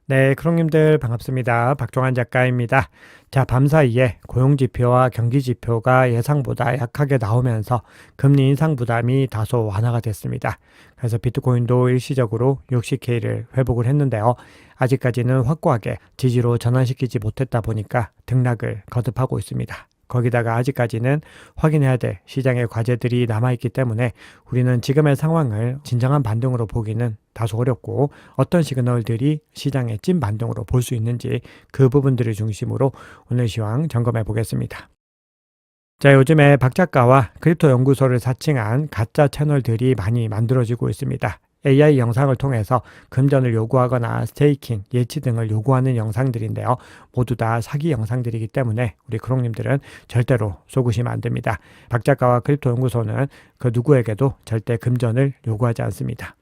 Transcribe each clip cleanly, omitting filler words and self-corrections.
네, 크롱님들 반갑습니다. 박종환 작가입니다. 자, 밤사이에 고용지표와 경기지표가 예상보다 약하게 나오면서 금리 인상 부담이 다소 완화가 됐습니다. 그래서 비트코인도 일시적으로 60K를 회복을 했는데요. 아직까지는 확고하게 지지로 전환시키지 못했다 보니까 등락을 거듭하고 있습니다. 거기다가 아직까지는 확인해야 될 시장의 과제들이 남아있기 때문에 우리는 지금의 상황을 진정한 반등으로 보기는 다소 어렵고 어떤 시그널들이 시장의 찐 반등으로 볼 수 있는지 그 부분들을 중심으로 오늘 시황 점검해 보겠습니다. 자, 요즘에 박 작가와 크립토 연구소를 사칭한 가짜 채널들이 많이 만들어지고 있습니다. AI 영상을 통해서 금전을 요구하거나 스테이킹, 예치 등을 요구하는 영상들인데요. 모두 다 사기 영상들이기 때문에 우리 크롱님들은 절대로 속으시면 안 됩니다. 박 작가와 크립토 연구소는 그 누구에게도 절대 금전을 요구하지 않습니다.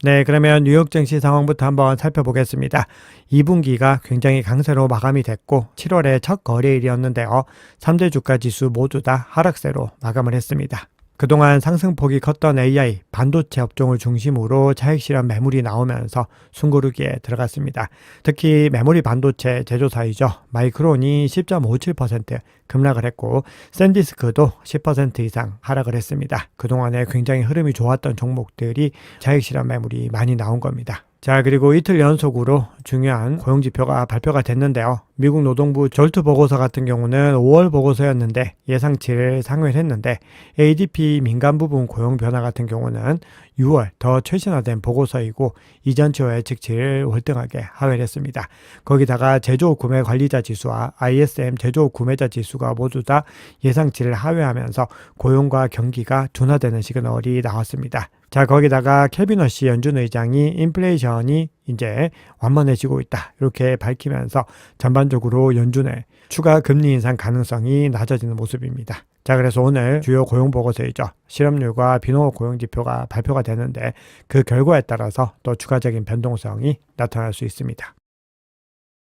네, 그러면 뉴욕 증시 상황부터 한번 살펴보겠습니다. 2분기가 굉장히 강세로 마감이 됐고 7월의 첫 거래일이었는데요. 3대 주가 지수 모두 다 하락세로 마감을 했습니다. 그동안 상승폭이 컸던 AI, 반도체 업종을 중심으로 차익 실현 매물이 나오면서 숨고르기에 들어갔습니다. 특히 메모리 반도체 제조사이죠. 마이크론이 10.57% 급락을 했고 샌디스크도 10% 이상 하락을 했습니다. 그동안에 굉장히 흐름이 좋았던 종목들이 차익 실현 매물이 많이 나온 겁니다. 자, 그리고 이틀 연속으로 중요한 고용지표가 발표가 됐는데요. 미국 노동부 졸트 보고서 같은 경우는 5월 보고서였는데 예상치를 상회했는데 ADP 민간 부분 고용 변화 같은 경우는 6월 더 최신화된 보고서이고 이전치와 예측치를 월등하게 하회했습니다. 거기다가 제조업 구매 관리자 지수와 ISM 제조업 구매자 지수가 모두 다 예상치를 하회하면서 고용과 경기가 둔화되는 시그널이 나왔습니다. 자, 거기다가 케빈 허시 연준 의장이 인플레이션이 이제 완만해지고 있다 이렇게 밝히면서 전반적으로 연준의 추가 금리 인상 가능성이 낮아지는 모습입니다. 자, 그래서 오늘 주요 고용 보고서이죠. 실업률과 비농업 고용 지표가 발표가 되는데 그 결과에 따라서 또 추가적인 변동성이 나타날 수 있습니다.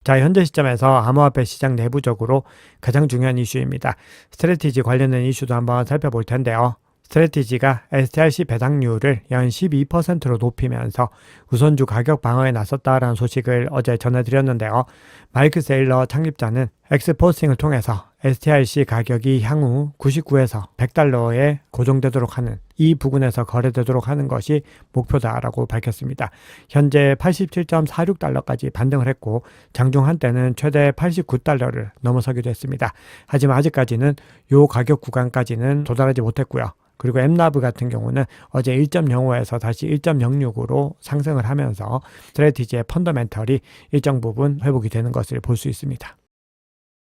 자, 현재 시점에서 암호화폐 시장 내부적으로 가장 중요한 이슈입니다. 스트래티지 관련된 이슈도 한번 살펴볼 텐데요. 스트래티지가 STRC 배당률을 연 12%로 높이면서 우선주 가격 방어에 나섰다라는 소식을 어제 전해드렸는데요. 마이크 세일러 창립자는 엑스포싱을 통해서 STRC 가격이 향후 99에서 100달러에 고정되도록 하는 이 부근에서 거래되도록 하는 것이 목표다라고 밝혔습니다. 현재 87.46달러까지 반등을 했고 장중 한때는 최대 89달러를 넘어서기도 했습니다. 하지만 아직까지는 이 가격 구간까지는 도달하지 못했고요. 그리고 엠나브 같은 경우는 어제 1.05에서 다시 1.06으로 상승을 하면서 스트래티지의 펀더멘털이 일정 부분 회복이 되는 것을 볼 수 있습니다.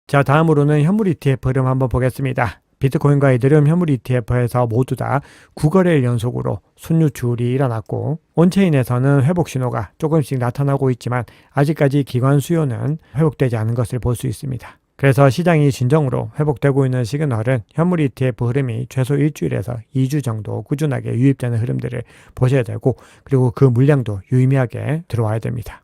자, 다음으로는 현물 ETF 흐름 한번 보겠습니다. 비트코인과 이더리움 현물 ETF에서 모두 다 9거래일 연속으로 순유출이 일어났고 온체인에서는 회복 신호가 조금씩 나타나고 있지만 아직까지 기관 수요는 회복되지 않은 것을 볼 수 있습니다. 그래서 시장이 진정으로 회복되고 있는 시그널은 현물 ETF 흐름이 최소 일주일에서 2주 정도 꾸준하게 유입되는 흐름들을 보셔야 되고 그리고 그 물량도 유의미하게 들어와야 됩니다.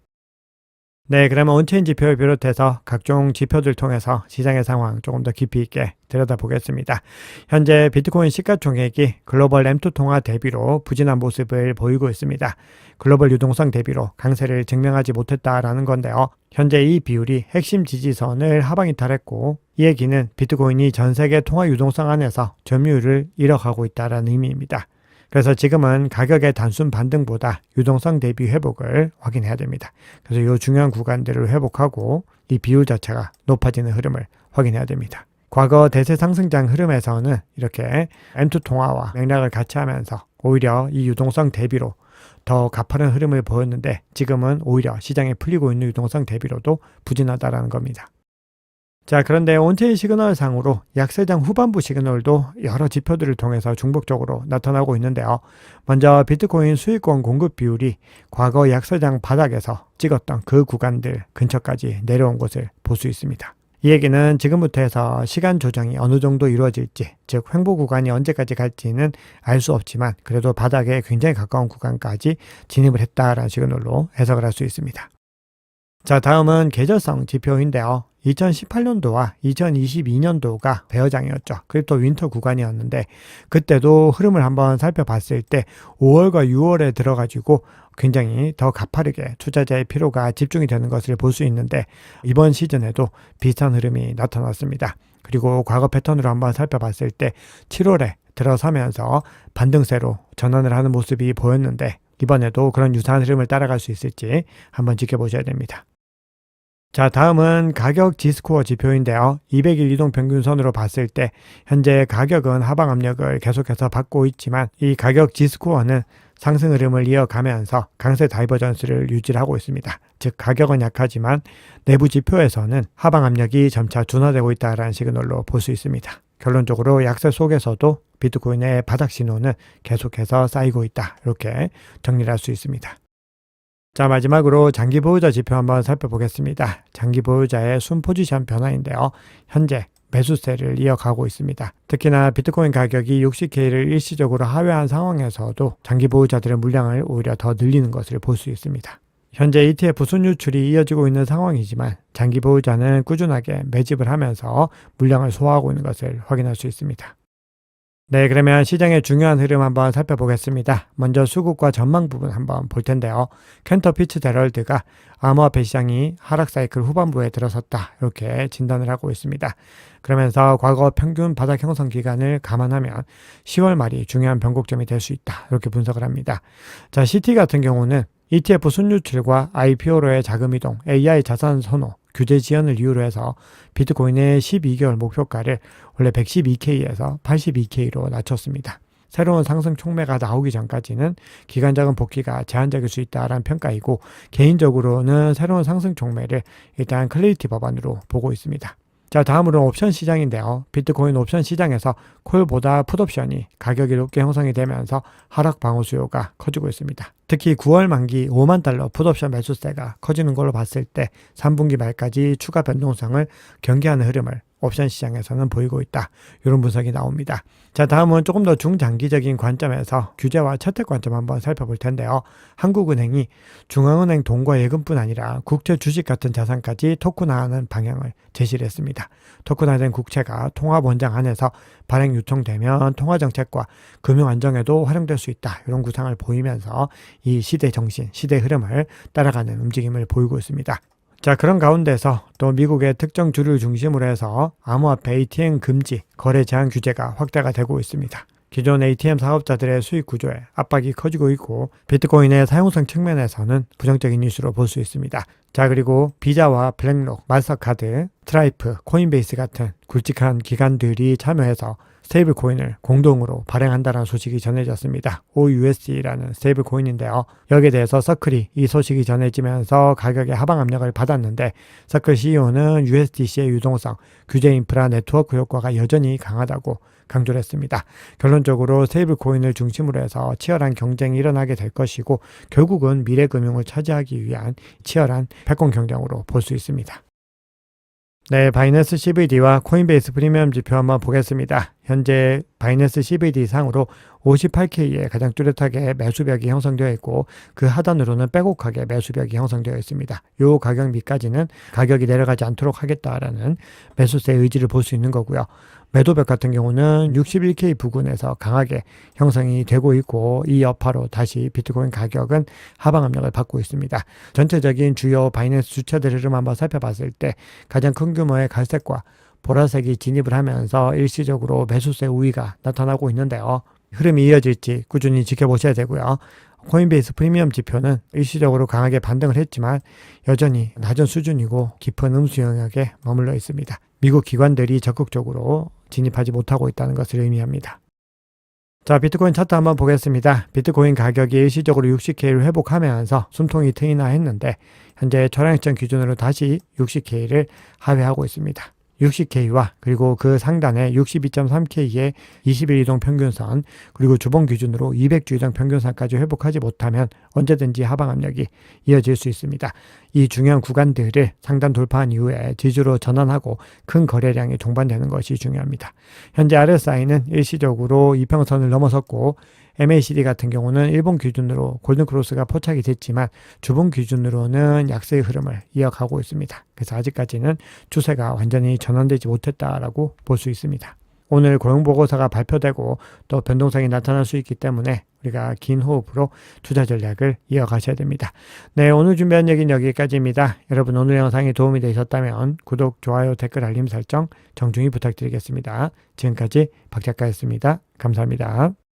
네, 그러면 온체인 지표를 비롯해서 각종 지표들 통해서 시장의 상황 조금 더 깊이 있게 들여다보겠습니다. 현재 비트코인 시가총액이 글로벌 M2 통화 대비로 부진한 모습을 보이고 있습니다. 글로벌 유동성 대비로 강세를 증명하지 못했다라는 건데요. 현재 이 비율이 핵심 지지선을 하방 이탈했고 이 얘기는 비트코인이 전 세계 통화 유동성 안에서 점유율을 잃어가고 있다는 의미입니다. 그래서 지금은 가격의 단순 반등보다 유동성 대비 회복을 확인해야 됩니다. 그래서 이 중요한 구간들을 회복하고 이 비율 자체가 높아지는 흐름을 확인해야 됩니다. 과거 대세 상승장 흐름에서는 이렇게 M2 통화와 맥락을 같이 하면서 오히려 이 유동성 대비로 더 가파른 흐름을 보였는데 지금은 오히려 시장에 풀리고 있는 유동성 대비로도 부진하다라는 겁니다. 자, 그런데 온체인 시그널 상으로 약세장 후반부 시그널도 여러 지표들을 통해서 중복적으로 나타나고 있는데요. 먼저 비트코인 수익권 공급 비율이 과거 약세장 바닥에서 찍었던 그 구간들 근처까지 내려온 것을 볼 수 있습니다. 이 얘기는 지금부터 해서 시간 조정이 어느 정도 이루어질지, 즉 횡보 구간이 언제까지 갈지는 알 수 없지만 그래도 바닥에 굉장히 가까운 구간까지 진입을 했다라는 시그널로 해석을 할 수 있습니다. 자, 다음은 계절성 지표인데요. 2018년도와 2022년도가 베어장이었죠. 크립토 윈터 구간이었는데 그때도 흐름을 한번 살펴봤을 때 5월과 6월에 들어가지고 굉장히 더 가파르게 투자자의 피로가 집중이 되는 것을 볼 수 있는데 이번 시즌에도 비슷한 흐름이 나타났습니다. 그리고 과거 패턴으로 한번 살펴봤을 때 7월에 들어서면서 반등세로 전환을 하는 모습이 보였는데 이번에도 그런 유사한 흐름을 따라갈 수 있을지 한번 지켜보셔야 됩니다. 자, 다음은 가격 G스코어 지표인데요. 200일 이동 평균선으로 봤을 때 현재 가격은 하방 압력을 계속해서 받고 있지만 이 가격 G스코어는 상승 흐름을 이어가면서 강세 다이버전스를 유지하고 있습니다. 즉 가격은 약하지만 내부 지표에서는 하방 압력이 점차 둔화되고 있다는 시그널로 볼 수 있습니다. 결론적으로 약세 속에서도 비트코인의 바닥 신호는 계속해서 쌓이고 있다. 이렇게 정리를 할 수 있습니다. 자, 마지막으로 장기 보유자 지표 한번 살펴보겠습니다. 장기 보유자의 순 포지션 변화인데요. 현재 매수세를 이어가고 있습니다. 특히나 비트코인 가격이 60K를 일시적으로 하회한 상황에서도 장기 보유자들의 물량을 오히려 더 늘리는 것을 볼 수 있습니다. 현재 ETF 순유출이 이어지고 있는 상황이지만 장기 보유자는 꾸준하게 매집을 하면서 물량을 소화하고 있는 것을 확인할 수 있습니다. 네, 그러면 시장의 중요한 흐름 한번 살펴보겠습니다. 먼저 수급과 전망 부분 한번 볼 텐데요. 캔터 피츠제럴드가 암호화폐 시장이 하락 사이클 후반부에 들어섰다. 이렇게 진단을 하고 있습니다. 그러면서 과거 평균 바닥 형성 기간을 감안하면 10월 말이 중요한 변곡점이 될 수 있다. 이렇게 분석을 합니다. 자, CT 같은 경우는 ETF 순유출과 IPO로의 자금 이동, AI 자산 선호, 규제 지연을 이유로 해서 비트코인의 12개월 목표가를 원래 112K에서 82K로 낮췄습니다. 새로운 상승 촉매가 나오기 전까지는 기간적인 복귀가 제한적일 수 있다는 평가이고 개인적으로는 새로운 상승 촉매를 일단 클래리티 법안으로 보고 있습니다. 자, 다음으로는 옵션 시장인데요. 비트코인 옵션 시장에서 콜보다 풋옵션이 가격이 높게 형성이 되면서 하락 방어 수요가 커지고 있습니다. 특히 9월 만기 5만 달러 풋옵션 매수세가 커지는 걸로 봤을 때 3분기 말까지 추가 변동성을 경계하는 흐름을 옵션 시장에서는 보이고 있다. 이런 분석이 나옵니다. 자, 다음은 조금 더 중장기적인 관점에서 규제와 채택 관점 한번 살펴볼 텐데요. 한국은행이 중앙은행 돈과 예금뿐 아니라 국채 주식 같은 자산까지 토큰화하는 방향을 제시를 했습니다. 토큰화된 국채가 통화원장 안에서 발행 유통되면 통화정책과 금융 안정에도 활용될 수 있다. 이런 구상을 보이면서 이 시대 정신, 시대 흐름을 따라가는 움직임을 보이고 있습니다. 자, 그런 가운데서 또 미국의 특정 주를 중심으로 해서 암호화폐 ATM 금지, 거래 제한 규제가 확대가 되고 있습니다. 기존 ATM 사업자들의 수익 구조에 압박이 커지고 있고 비트코인의 사용성 측면에서는 부정적인 이슈로 볼 수 있습니다. 자, 그리고 비자와 블랙록, 마스터카드, 스트라이프, 코인베이스 같은 굵직한 기관들이 참여해서 스테이블 코인을 공동으로 발행한다는 소식이 전해졌습니다. OUSD라는 스테이블 코인인데요. 여기에 대해서 서클이 이 소식이 전해지면서 가격의 하방 압력을 받았는데 서클 CEO는 USDC의 유동성, 규제 인프라 네트워크 효과가 여전히 강하다고 강조를 했습니다. 결론적으로 스테이블 코인을 중심으로 해서 치열한 경쟁이 일어나게 될 것이고 결국은 미래 금융을 차지하기 위한 치열한 패권 경쟁으로 볼 수 있습니다. 네, 바이낸스 CBD와 코인베이스 프리미엄 지표 한번 보겠습니다. 현재 바이낸스 CBD 상으로 58K에 가장 뚜렷하게 매수벽이 형성되어 있고 그 하단으로는 빼곡하게 매수벽이 형성되어 있습니다. 이 가격 밑까지는 가격이 내려가지 않도록 하겠다라는 매수세의 의지를 볼 수 있는 거고요. 매도벽 같은 경우는 61K 부근에서 강하게 형성이 되고 있고 이 여파로 다시 비트코인 가격은 하방 압력을 받고 있습니다. 전체적인 주요 바이낸스 주체들 흐름 한번 살펴봤을 때 가장 큰 규모의 갈색과 보라색이 진입을 하면서 일시적으로 매수세 우위가 나타나고 있는데요. 흐름이 이어질지 꾸준히 지켜보셔야 되고요. 코인베이스 프리미엄 지표는 일시적으로 강하게 반등을 했지만 여전히 낮은 수준이고 깊은 음수 영역에 머물러 있습니다. 미국 기관들이 적극적으로 진입하지 못하고 있다는 것을 의미합니다. 자, 비트코인 차트 한번 보겠습니다. 비트코인 가격이 일시적으로 60K를 회복하면서 숨통이 트이나 했는데 현재 초량시점 기준으로 다시 60K를 하회하고 있습니다. 60K와 그리고 그 상단에 62.3K의 20일 이동 평균선 그리고 주봉 기준으로 200주 이동 평균선까지 회복하지 못하면 언제든지 하방 압력이 이어질 수 있습니다. 이 중요한 구간들을 상단 돌파한 이후에 지지로 전환하고 큰 거래량이 동반되는 것이 중요합니다. 현재 RSI는 일시적으로 이평선을 넘어섰고 MACD 같은 경우는 일본 기준으로 골든크로스가 포착이 됐지만 주봉 기준으로는 약세의 흐름을 이어가고 있습니다. 그래서 아직까지는 추세가 완전히 전환되지 못했다라고 볼 수 있습니다. 오늘 고용보고서가 발표되고 또 변동성이 나타날 수 있기 때문에 우리가 긴 호흡으로 투자 전략을 이어가셔야 됩니다. 네, 오늘 준비한 얘기는 여기까지입니다. 여러분 오늘 영상이 도움이 되셨다면 구독, 좋아요, 댓글, 알림 설정 정중히 부탁드리겠습니다. 지금까지 박 작가였습니다. 감사합니다.